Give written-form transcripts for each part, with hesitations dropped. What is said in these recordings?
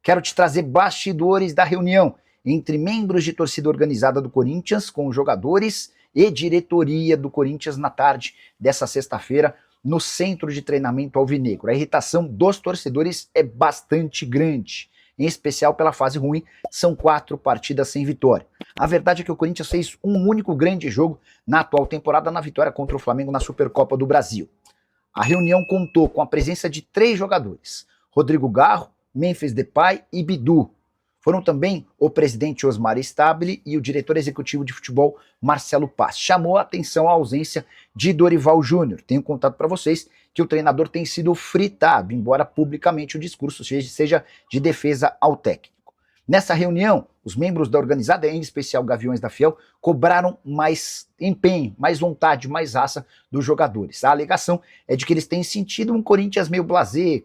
Quero te trazer bastidores da reunião entre membros de torcida organizada do Corinthians com os jogadores e diretoria do Corinthians na tarde dessa sexta-feira no centro de treinamento alvinegro. A irritação dos torcedores é bastante grande, em especial pela fase ruim, são 4 partidas sem vitória. A verdade é que o Corinthians fez um único grande jogo na atual temporada, na vitória contra o Flamengo na Supercopa do Brasil. A reunião contou com a presença de 3 jogadores, Rodrigo Garro, Memphis Depay e Bidu. Foram também o presidente Osmar Stabile e o diretor executivo de futebol Marcelo Paz. Chamou a atenção a ausência de Dorival Júnior. Tenho contado para vocês que o treinador tem sido fritado, embora publicamente o discurso seja de defesa ao técnico. Nessa reunião, os membros da organizada, em especial Gaviões da Fiel, cobraram mais empenho, mais vontade, mais raça dos jogadores. A alegação é de que eles têm sentido um Corinthians meio blasé,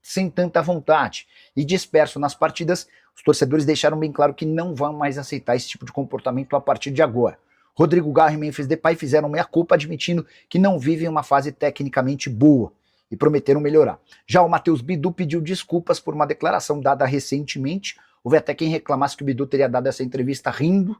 sem tanta vontade, e disperso nas partidas. Os torcedores deixaram bem claro que não vão mais aceitar esse tipo de comportamento a partir de agora. Rodrigo Garro e Memphis Depay fizeram meia-culpa admitindo que não vivem uma fase tecnicamente boa e prometeram melhorar. Já o Matheus Bidu pediu desculpas por uma declaração dada recentemente. Houve até quem reclamasse que o Bidu teria dado essa entrevista rindo.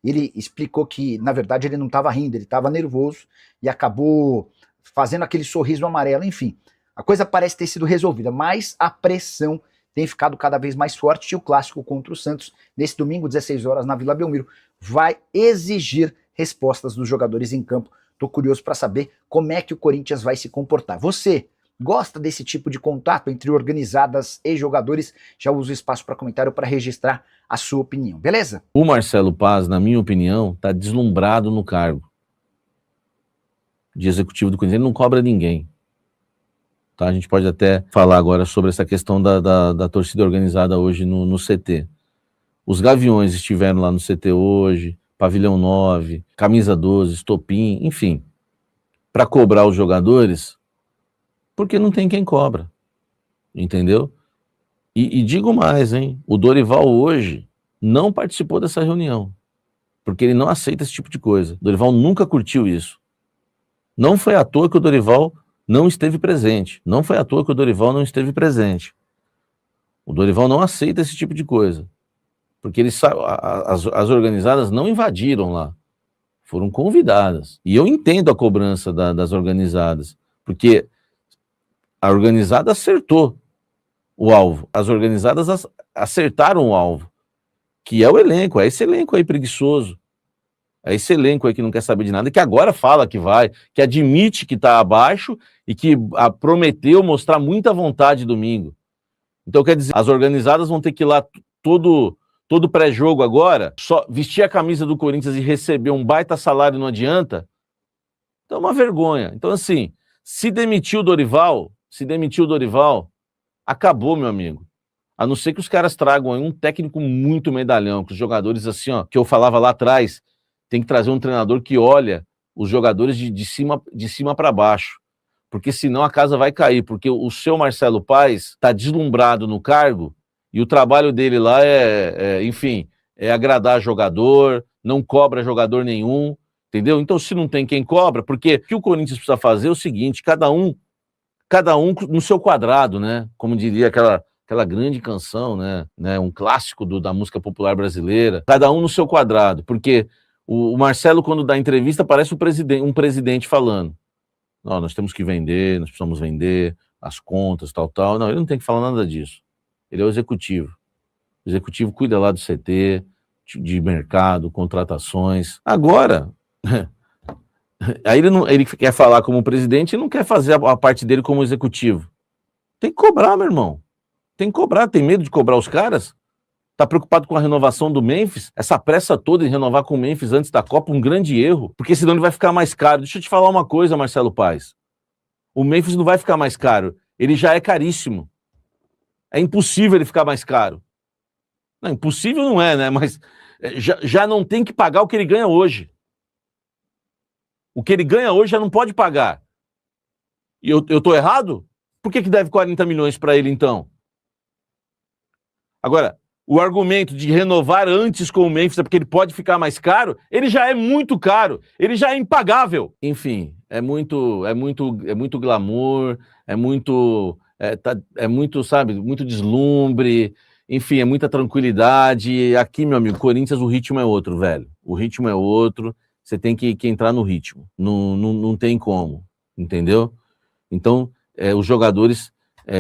Ele explicou que, na verdade, ele não estava rindo, ele estava nervoso e acabou fazendo aquele sorriso amarelo. Enfim, a coisa parece ter sido resolvida, mas a pressão tem ficado cada vez mais forte e o clássico contra o Santos, nesse domingo, 16 horas, na Vila Belmiro, vai exigir respostas dos jogadores em campo. Estou curioso para saber como é que o Corinthians vai se comportar. Você gosta desse tipo de contato entre organizadas e jogadores? Já uso o espaço para comentário para registrar a sua opinião, beleza? O Marcelo Paz, na minha opinião, está deslumbrado no cargo de executivo do Corinthians. Ele não cobra ninguém. Tá, a gente pode até falar agora sobre essa questão da torcida organizada hoje no CT. Os Gaviões estiveram lá no CT hoje, Pavilhão 9, Camisa 12, Estopim, enfim, para cobrar os jogadores, porque não tem quem cobra, entendeu? E digo mais, hein, o Dorival hoje não participou dessa reunião, porque ele não aceita esse tipo de coisa. O Dorival nunca curtiu isso. Não foi à toa que o Dorival não esteve presente. Não foi à toa que o Dorival não esteve presente. O Dorival não aceita esse tipo de coisa. Porque as organizadas não invadiram lá. Foram convidadas. E eu entendo a cobrança das organizadas. Porque a organizada acertou o alvo. As organizadas acertaram o alvo. Que é o elenco. É esse elenco aí preguiçoso. É esse elenco aí que não quer saber de nada, que agora fala que vai, que admite que está abaixo e que prometeu mostrar muita vontade domingo. Então, quer dizer, as organizadas vão ter que ir lá todo pré-jogo agora, só vestir a camisa do Corinthians e receber um baita salário não adianta? Então é uma vergonha. Então, assim, se demitiu o Dorival, acabou, meu amigo. A não ser que os caras tragam aí um técnico muito medalhão, que os jogadores assim, ó, que eu falava lá atrás, tem que trazer um treinador que olha os jogadores de cima para baixo, porque senão a casa vai cair, porque o seu Marcelo Paz está deslumbrado no cargo e o trabalho dele lá enfim, é agradar jogador, não cobra jogador nenhum, entendeu? Então se não tem quem cobra, porque o que o Corinthians precisa fazer é o seguinte, cada um no seu quadrado, né? Como diria aquela grande canção, né? Um clássico da música popular brasileira, cada um no seu quadrado, porque o Marcelo, quando dá entrevista, parece um presidente falando. Não, nós temos que vender, nós precisamos vender as contas, tal. Não, ele não tem que falar nada disso. Ele é o executivo. O executivo cuida lá do CT, de mercado, contratações. Agora, aí ele quer falar como presidente e não quer fazer a parte dele como executivo. Tem que cobrar, meu irmão. Tem que cobrar. Tem medo de cobrar os caras? Tá preocupado com a renovação do Memphis? Essa pressa toda em renovar com o Memphis antes da Copa, um grande erro, porque senão ele vai ficar mais caro. Deixa eu te falar uma coisa, Marcelo Paz. O Memphis não vai ficar mais caro. Ele já é caríssimo. É impossível ele ficar mais caro. Não, impossível não é, né? Mas já não tem que pagar o que ele ganha hoje. O que ele ganha hoje já não pode pagar. E eu tô errado? Por que deve 40 milhões para ele, então? Agora, o argumento de renovar antes com o Memphis é porque ele pode ficar mais caro, ele já é muito caro, ele já é impagável. Enfim, é muito glamour, é muito, sabe, muito deslumbre, Enfim, é muita tranquilidade. Aqui, meu amigo, Corinthians, o ritmo é outro, velho. O ritmo é outro. Você tem que entrar no ritmo. Não tem como, entendeu? Então, os jogadores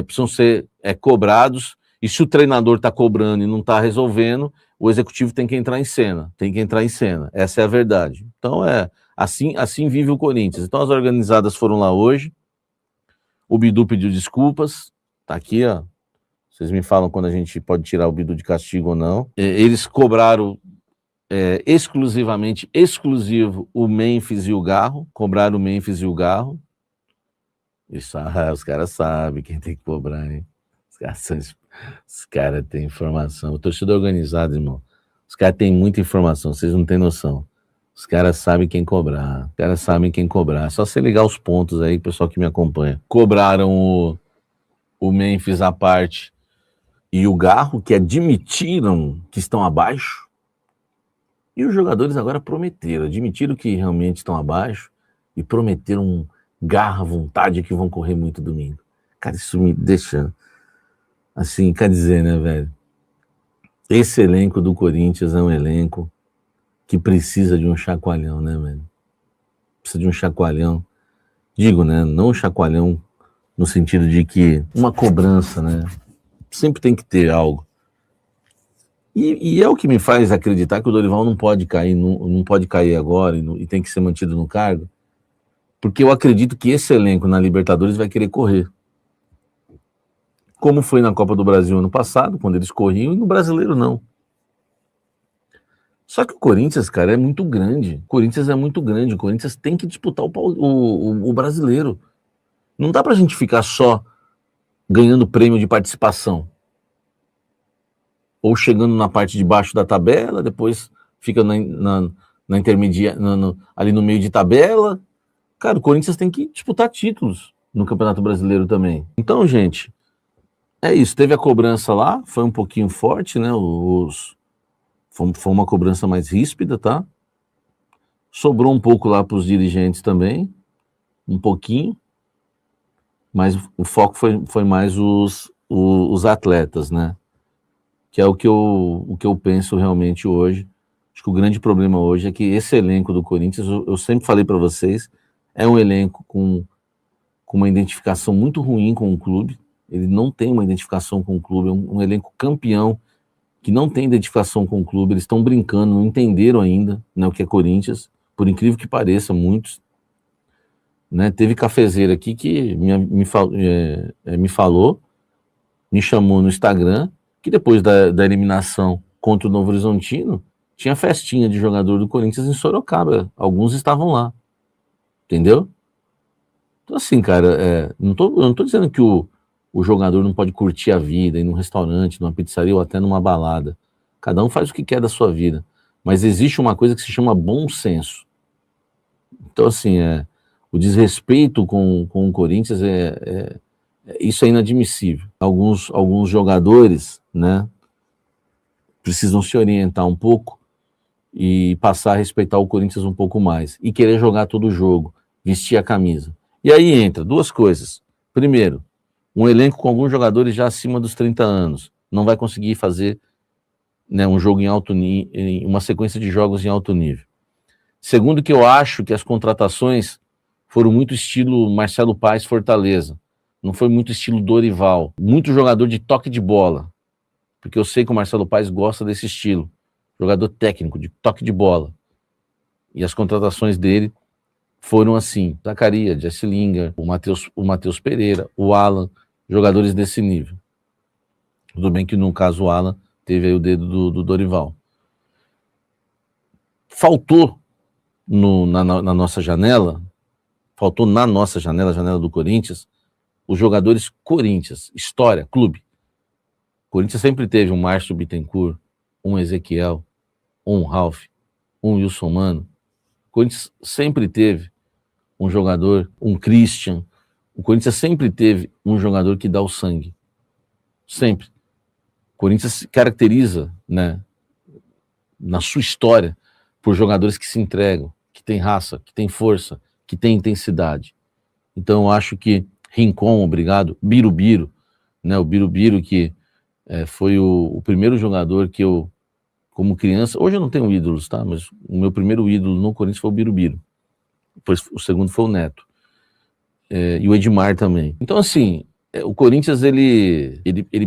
precisam ser cobrados. E se o treinador está cobrando e não está resolvendo, o executivo tem que entrar em cena. Tem que entrar em cena. Essa é a verdade. Então, assim vive o Corinthians. Então, as organizadas foram lá hoje. O Bidu pediu desculpas. Tá aqui, ó. Vocês me falam quando a gente pode tirar o Bidu de castigo ou não. Eles cobraram exclusivo o Memphis e o Garro. Cobraram o Memphis e o Garro. Isso, os caras sabem quem tem que cobrar, hein? Os caras têm informação. O torcedor organizado, irmão. Os caras têm muita informação, vocês não têm noção. Os caras sabem quem cobrar. Os caras sabem quem cobrar. É só você ligar os pontos aí, pessoal que me acompanha. Cobraram o Memphis à parte e o Garro, que admitiram que estão abaixo. E os jogadores agora admitiram que realmente estão abaixo e prometeram garra, vontade, que vão correr muito domingo. Cara, isso me deixa assim, quer dizer, né, velho? Esse elenco do Corinthians é um elenco que precisa de um chacoalhão, né, velho? Precisa de um chacoalhão. Digo, né, não um chacoalhão no sentido de que uma cobrança, né? Sempre tem que ter algo. E é o que me faz acreditar que o Dorival não pode cair, não pode cair agora e tem que ser mantido no cargo, porque eu acredito que esse elenco na Libertadores vai querer correr. Como foi na Copa do Brasil ano passado, quando eles corriam, e no Brasileiro não. Só que o Corinthians, cara, é muito grande. O Corinthians é muito grande. O Corinthians tem que disputar o Brasileiro. Não dá pra gente ficar só ganhando prêmio de participação. Ou chegando na parte de baixo da tabela, depois fica na intermedia, ali no meio de tabela. Cara, o Corinthians tem que disputar títulos no Campeonato Brasileiro também. Então, gente, é isso. Teve a cobrança lá, foi um pouquinho forte, né? Foi uma cobrança mais ríspida, tá? Sobrou um pouco lá para os dirigentes também, um pouquinho, mas o foco foi mais os atletas, né? Que é o que eu penso realmente hoje. Acho que o grande problema hoje é que esse elenco do Corinthians, eu sempre falei para vocês, é um elenco com uma identificação muito ruim com o clube. Ele não tem uma identificação com o clube, é um elenco campeão que não tem identificação com o clube. Eles estão brincando, não entenderam ainda, né, o que é Corinthians, por incrível que pareça, muitos. Né? Teve cafezeiro aqui que me falou, me chamou no Instagram, que depois da eliminação contra o Novo Horizontino, tinha festinha de jogador do Corinthians em Sorocaba. Alguns estavam lá. Entendeu? Então, assim, cara, eu não tô dizendo que o jogador não pode curtir a vida, ir num restaurante, numa pizzaria ou até numa balada. Cada um faz o que quer da sua vida. Mas existe uma coisa que se chama bom senso. Então, assim, o desrespeito com o Corinthians isso é inadmissível. Alguns jogadores, né, precisam se orientar um pouco e passar a respeitar o Corinthians um pouco mais. E querer jogar todo o jogo, vestir a camisa. E aí entra duas coisas. Primeiro, um elenco com alguns jogadores já acima dos 30 anos. Não vai conseguir fazer, né, um jogo em alto nível, uma sequência de jogos em alto nível. Segundo, que eu acho que as contratações foram muito estilo Marcelo Paes Fortaleza. Não foi muito estilo Dorival. Muito jogador de toque de bola. Porque eu sei que o Marcelo Paes gosta desse estilo. Jogador técnico, de toque de bola. E as contratações dele foram assim: Zacarias, Jesse Lingard, o Matheus Pereira, o Alan, jogadores desse nível. Tudo bem que no caso o Alan teve aí o dedo do Dorival. Faltou na nossa janela, a janela do Corinthians, os jogadores Corinthians, história, clube. O Corinthians sempre teve um Márcio Bittencourt, um Ezequiel, um Ralf, um Wilson Mano. O Corinthians sempre teve um jogador, um Christian. O Corinthians sempre teve um jogador que dá o sangue. Sempre. O Corinthians se caracteriza, né, na sua história, por jogadores que se entregam, que têm raça, que têm força, que têm intensidade. Então eu acho que Rincon, obrigado, Birubiru, né, o Birubiru que Foi o primeiro jogador que eu, como criança, hoje eu não tenho ídolos, tá? Mas o meu primeiro ídolo no Corinthians foi o Birubiru. Depois o segundo foi o Neto. E o Edmar também. Então, assim, o Corinthians, ele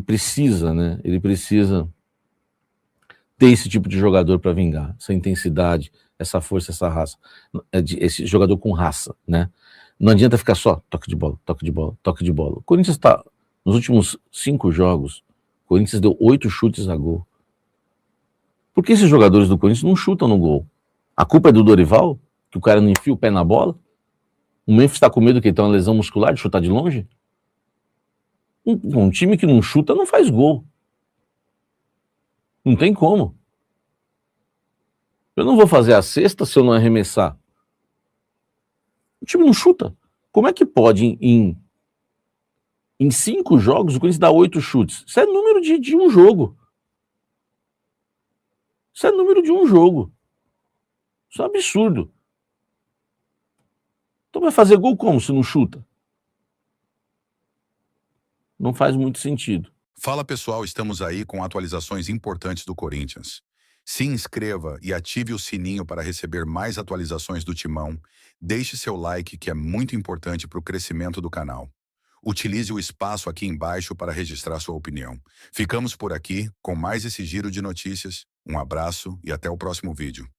precisa, né? Ele precisa ter esse tipo de jogador para vingar, essa intensidade, essa força, essa raça, esse jogador com raça, né? Não adianta ficar só toque de bola, toque de bola, toque de bola. O Corinthians está, nos últimos 5 jogos, o Corinthians deu 8 chutes a gol. Por que esses jogadores do Corinthians não chutam no gol? A culpa é do Dorival? Que o cara não enfia o pé na bola? O Memphis está com medo que ele tem uma lesão muscular de chutar de longe? Um time que não chuta não faz gol. Não tem como. Eu não vou fazer a cesta se eu não arremessar. O time não chuta. Como é que pode, em 5 jogos, o Corinthians dá 8 chutes? Isso é número de um jogo. Isso é número de um jogo. Isso é um absurdo. Então vai fazer gol como se não chuta? Não faz muito sentido. Fala pessoal, estamos aí com atualizações importantes do Corinthians. Se inscreva e ative o sininho para receber mais atualizações do Timão. Deixe seu like, que é muito importante para o crescimento do canal. Utilize o espaço aqui embaixo para registrar sua opinião. Ficamos por aqui com mais esse giro de notícias. Um abraço e até o próximo vídeo.